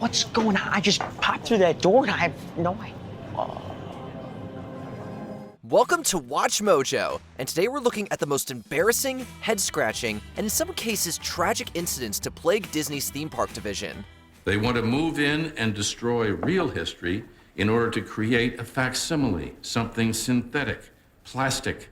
What's going on? I just popped through that door and I have no idea. Welcome to Watch Mojo, and today we're looking at the most embarrassing, head-scratching, and in some cases tragic incidents to plague Disney's theme park division. They want to move in and destroy real history in order to create a facsimile, something synthetic, plastic.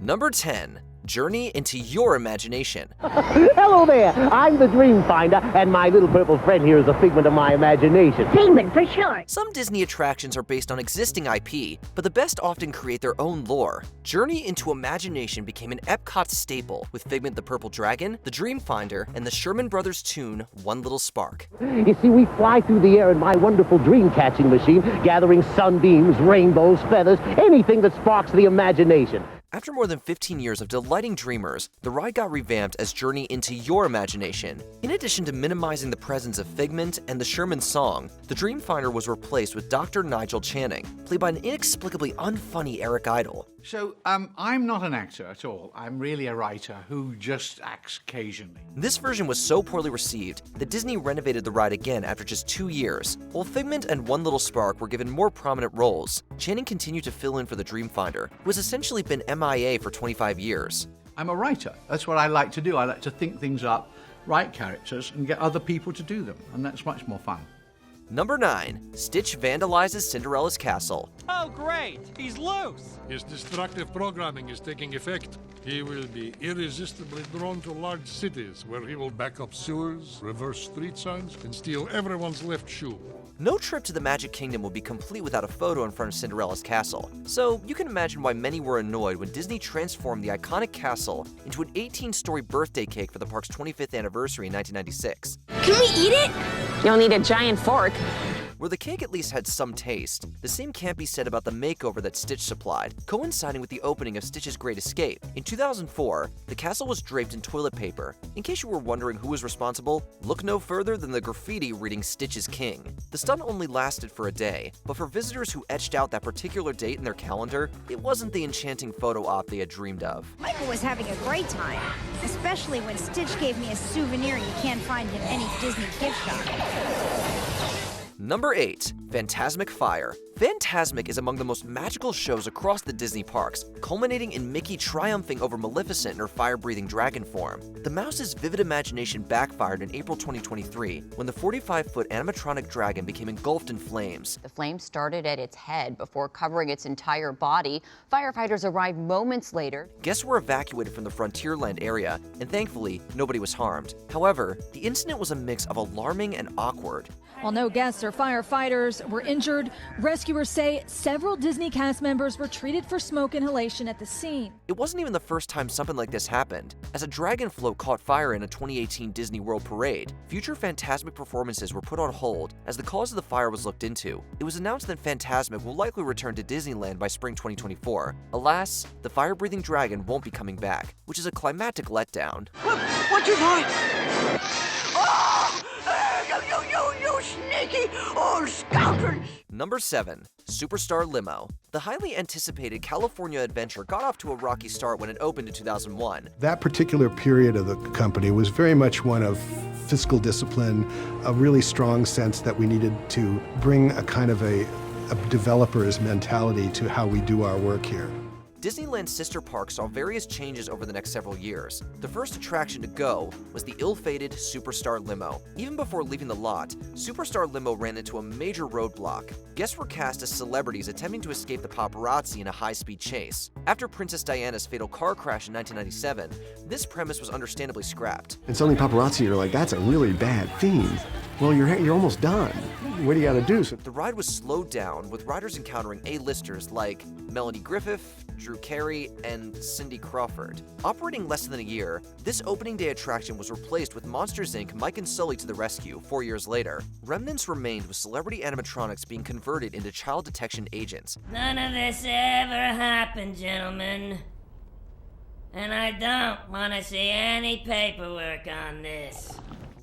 Number 10. Journey into your imagination. Hello there, I'm the Dream Finder, and my little purple friend here is a figment of my imagination. Figment for sure. Some Disney attractions are based on existing IP, but the best often create their own lore. Journey into Imagination became an Epcot staple, with Figment the Purple Dragon, the Dream Finder, and the Sherman Brothers tune, One Little Spark. You see, we fly through the air in my wonderful dream-catching machine, gathering sunbeams, rainbows, feathers, anything that sparks the imagination. After more than 15 years of delighting dreamers, the ride got revamped as Journey into Your Imagination. In addition to minimizing the presence of Figment and the Sherman song, the Dream Finder was replaced with Dr. Nigel Channing, played by an inexplicably unfunny Eric Idle. So, I'm not an actor at all. I'm really a writer who just acts occasionally. This version was so poorly received that Disney renovated the ride again after just 2 years. While Figment and One Little Spark were given more prominent roles, Channing continued to fill in for the Dream Finder, who has essentially been MIA for 25 years. I'm a writer. That's what I like to do. I like to think things up, write characters, and get other people to do them, and that's much more fun. Number 9. Stitch vandalizes Cinderella's castle. Oh, great! He's loose! His destructive programming is taking effect. He will be irresistibly drawn to large cities where he will back up sewers, reverse street signs, and steal everyone's left shoe. No trip to the Magic Kingdom would be complete without a photo in front of Cinderella's castle, so you can imagine why many were annoyed when Disney transformed the iconic castle into an 18-story birthday cake for the park's 25th anniversary in 1996. Can we eat it? You'll need a giant fork. Where the cake at least had some taste, the same can't be said about the makeover that Stitch supplied, coinciding with the opening of Stitch's Great Escape. In 2004, the castle was draped in toilet paper. In case you were wondering who was responsible, look no further than the graffiti reading Stitch is King. The stunt only lasted for a day, but for visitors who etched out that particular date in their calendar, it wasn't the enchanting photo op they had dreamed of. Michael was having a great time, especially when Stitch gave me a souvenir you can't find in any Disney gift shop. Number 8. Fantasmic Fire. Fantasmic is among the most magical shows across the Disney parks, culminating in Mickey triumphing over Maleficent in her fire-breathing dragon form. The mouse's vivid imagination backfired in April 2023 when the 45-foot animatronic dragon became engulfed in flames. The flames started at its head before covering its entire body. Firefighters arrived moments later. Guests were evacuated from the Frontierland area, and thankfully, nobody was harmed. However, the incident was a mix of alarming and awkward. While no guests or firefighters were injured, rescuers say several Disney cast members were treated for smoke inhalation at the scene. It wasn't even the first time something like this happened. As a dragon float caught fire in a 2018 Disney World parade, future Fantasmic performances were put on hold as the cause of the fire was looked into. It was announced that Fantasmic will likely return to Disneyland by spring 2024. Alas, the fire-breathing dragon won't be coming back, which is a climactic letdown. What you doing? Oh! You sneaky old scoundrel! Number 7. Superstar Limo. The highly anticipated California adventure got off to a rocky start when it opened in 2001. That particular period of the company was very much one of fiscal discipline, a really strong sense that we needed to bring a kind of a developer's mentality to how we do our work here. Disneyland's sister park saw various changes over the next several years. The first attraction to go was the ill-fated Superstar Limo. Even before leaving the lot, Superstar Limo ran into a major roadblock. Guests were cast as celebrities attempting to escape the paparazzi in a high-speed chase. After Princess Diana's fatal car crash in 1997, this premise was understandably scrapped. And suddenly paparazzi are like, that's a really bad theme. Well, you're almost done. What do you gotta do? The ride was slowed down, with riders encountering A-listers like Melanie Griffith, Drew Carey, and Cindy Crawford. Operating less than a year, this opening day attraction was replaced with Monsters Inc. Mike and Sully to the rescue 4 years later. Remnants remained, with celebrity animatronics being converted into child detection agents. None of this ever happened, gentlemen. And I don't want to see any paperwork on this.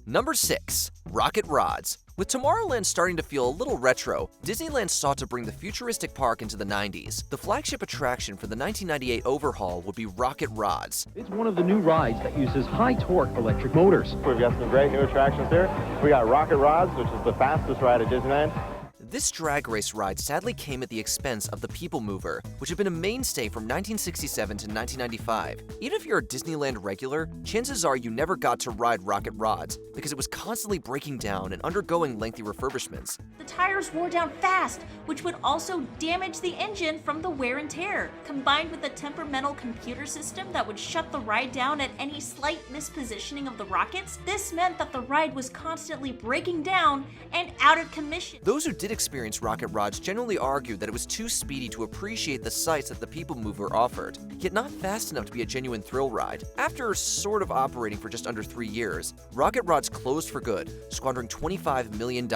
Number 6. Rocket Rods. With Tomorrowland starting to feel a little retro, Disneyland sought to bring the futuristic park into the 90s. The flagship attraction for the 1998 overhaul would be Rocket Rods. It's one of the new rides that uses high-torque electric motors. We've got some great new attractions here. We got Rocket Rods, which is the fastest ride at Disneyland. This drag race ride sadly came at the expense of the People Mover, which had been a mainstay from 1967 to 1995. Even if you're a Disneyland regular, chances are you never got to ride Rocket Rods because it was constantly breaking down and undergoing lengthy refurbishments. The tires wore down fast, which would also damage the engine from the wear and tear. Combined with a temperamental computer system that would shut the ride down at any slight mispositioning of the rockets, this meant that the ride was constantly breaking down and out of commission. Those who did experience Rocket Rods generally argued that it was too speedy to appreciate the sights that the People Mover offered, yet not fast enough to be a genuine thrill ride. After sort of operating for just under 3 years, Rocket Rods closed for good, squandering $25 million.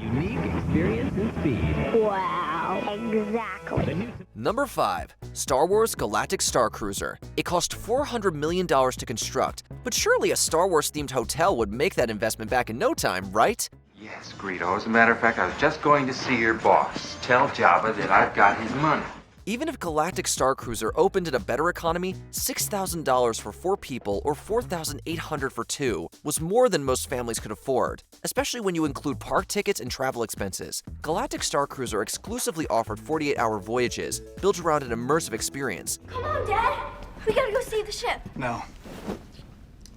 Unique experience and speed. Wow, exactly. Number 5. Star Wars Galactic Starcruiser. It cost $400 million to construct, but surely a Star Wars-themed hotel would make that investment back in no time, right? Yes, Greedo. As a matter of fact, I was just going to see your boss. Tell Jabba that I've got his money. Even if Galactic Starcruiser opened in a better economy, $6,000 for 4 people or $4,800 for 2 was more than most families could afford, especially when you include park tickets and travel expenses. Galactic Starcruiser exclusively offered 48-hour voyages, built around an immersive experience. Come on, Dad. We gotta go save the ship. No.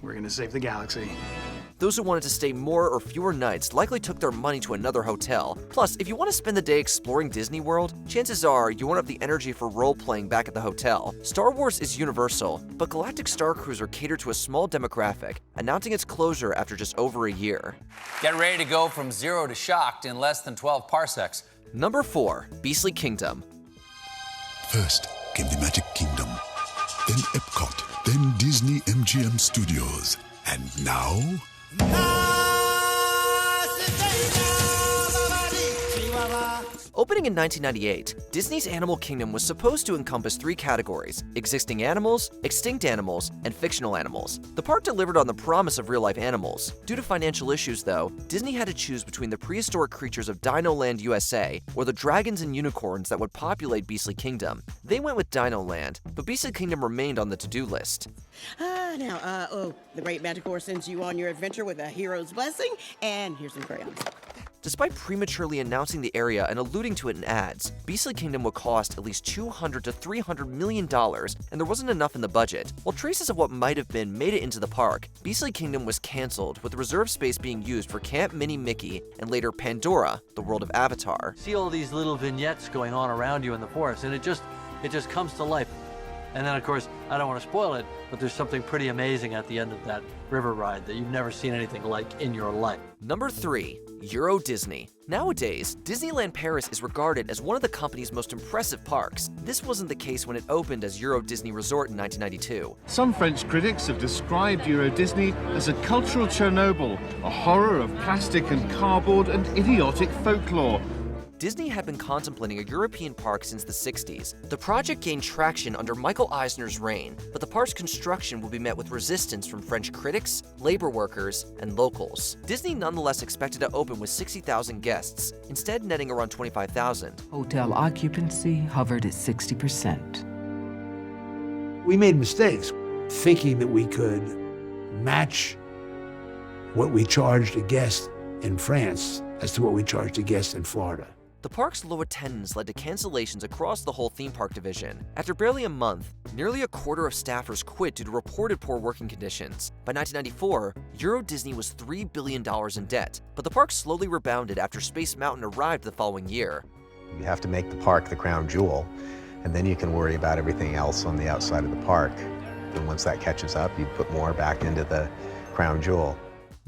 We're gonna save the galaxy. Those who wanted to stay more or fewer nights likely took their money to another hotel. Plus, if you want to spend the day exploring Disney World, chances are you won't have the energy for role-playing back at the hotel. Star Wars is universal, but Galactic Starcruiser catered to a small demographic, announcing its closure after just over a year. Get ready to go from 0 to shocked in less than 12 parsecs. Number 4. Beastly Kingdom. First came the Magic Kingdom, then Epcot, then Disney MGM Studios, and now... Opening in 1998, Disney's Animal Kingdom was supposed to encompass 3 categories: existing animals, extinct animals, and fictional animals. The park delivered on the promise of real-life animals. Due to financial issues, though, Disney had to choose between the prehistoric creatures of Dinoland USA or the dragons and unicorns that would populate Beastly Kingdom. They went with Dinoland, but Beastly Kingdom remained on the to-do list. The Great Magic sends you on your adventure with a hero's blessing, and here's some crayons. Despite prematurely announcing the area and alluding to it in ads, Beastly Kingdom would cost at least $200 to $300 million, and there wasn't enough in the budget. While traces of what might have been made it into the park, Beastly Kingdom was cancelled, with the reserve space being used for Camp Mini Mickey and later Pandora, the world of Avatar. See all these little vignettes going on around you in the forest, and it just comes to life. And then, of course, I don't want to spoil it, but there's something pretty amazing at the end of that river ride that you've never seen anything like in your life. Number 3. Euro Disney. Nowadays, Disneyland Paris is regarded as one of the company's most impressive parks. This wasn't the case when it opened as Euro Disney Resort in 1992. Some French critics have described Euro Disney as a cultural Chernobyl, a horror of plastic and cardboard and idiotic folklore. Disney had been contemplating a European park since the 60s. The project gained traction under Michael Eisner's reign, but the park's construction would be met with resistance from French critics, labor workers, and locals. Disney nonetheless expected to open with 60,000 guests, instead netting around 25,000. Hotel occupancy hovered at 60%. We made mistakes thinking that we could match what we charged a guest in France as to what we charged a guest in Florida. The park's low attendance led to cancellations across the whole theme park division. After barely a month, nearly a quarter of staffers quit due to reported poor working conditions. By 1994, Euro Disney was $3 billion in debt, but the park slowly rebounded after Space Mountain arrived the following year. You have to make the park the crown jewel, and then you can worry about everything else on the outside of the park. And once that catches up, you put more back into the crown jewel.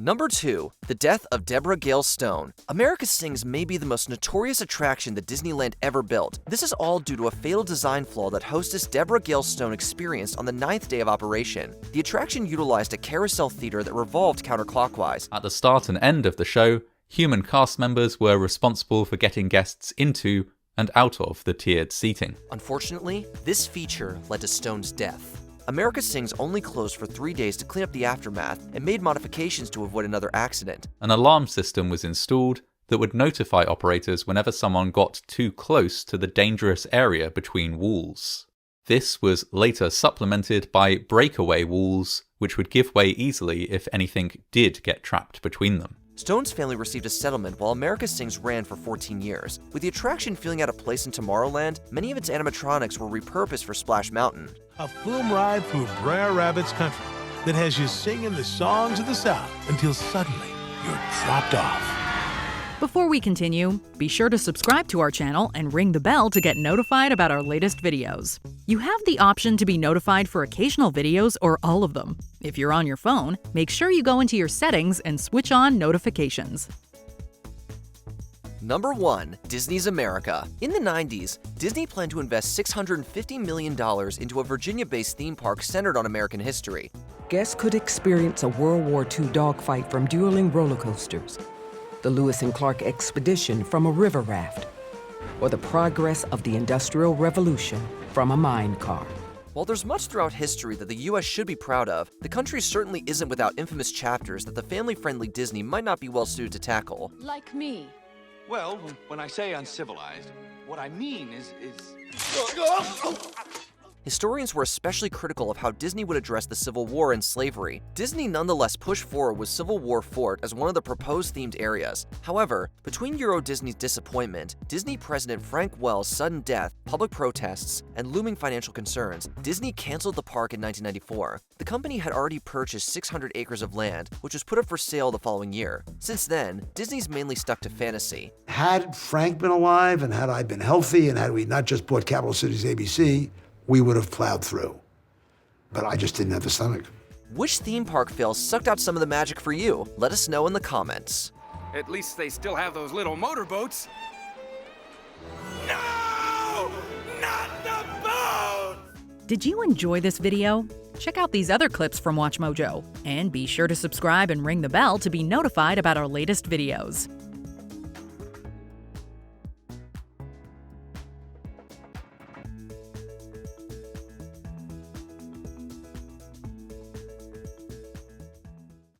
Number 2. The Death of Deborah Gail Stone. America Sings may be the most notorious attraction that Disneyland ever built. This is all due to a fatal design flaw that hostess Deborah Gail Stone experienced on the 9th day of operation. The attraction utilized a carousel theater that revolved counterclockwise. At the start and end of the show, human cast members were responsible for getting guests into and out of the tiered seating. Unfortunately, this feature led to Stone's death. America Sings only closed for 3 days to clean up the aftermath and made modifications to avoid another accident. An alarm system was installed that would notify operators whenever someone got too close to the dangerous area between walls. This was later supplemented by breakaway walls, which would give way easily if anything did get trapped between them. Stone's family received a settlement while America Sings ran for 14 years. With the attraction feeling out of place in Tomorrowland, many of its animatronics were repurposed for Splash Mountain. A flume ride through Brer Rabbit's country that has you singing the songs of the South until suddenly you're dropped off. Before we continue, be sure to subscribe to our channel and ring the bell to get notified about our latest videos. You have the option to be notified for occasional videos or all of them. If you're on your phone, make sure you go into your settings and switch on notifications. Number 1. Disney's America. In the 90s, Disney planned to invest $650 million into a Virginia-based theme park centered on American history. Guests could experience a World War II dogfight from dueling roller coasters, the Lewis and Clark expedition from a river raft, or the progress of the Industrial Revolution from a mine car. While there's much throughout history that the US should be proud of, the country certainly isn't without infamous chapters that the family-friendly Disney might not be well suited to tackle. Like me. Well, when I say uncivilized, what I mean is... Historians were especially critical of how Disney would address the Civil War and slavery. Disney nonetheless pushed forward with Civil War Fort as one of the proposed themed areas. However, between Euro Disney's disappointment, Disney President Frank Wells' sudden death, public protests, and looming financial concerns, Disney canceled the park in 1994. The company had already purchased 600 acres of land, which was put up for sale the following year. Since then, Disney's mainly stuck to fantasy. Had Frank been alive, and had I been healthy, and had we not just bought Capital Cities ABC, we would have plowed through. But I just didn't have the stomach. Which theme park fail sucked out some of the magic for you? Let us know in the comments. At least they still have those little motorboats. No! Not the boat! Did you enjoy this video? Check out these other clips from WatchMojo, and be sure to subscribe and ring the bell to be notified about our latest videos.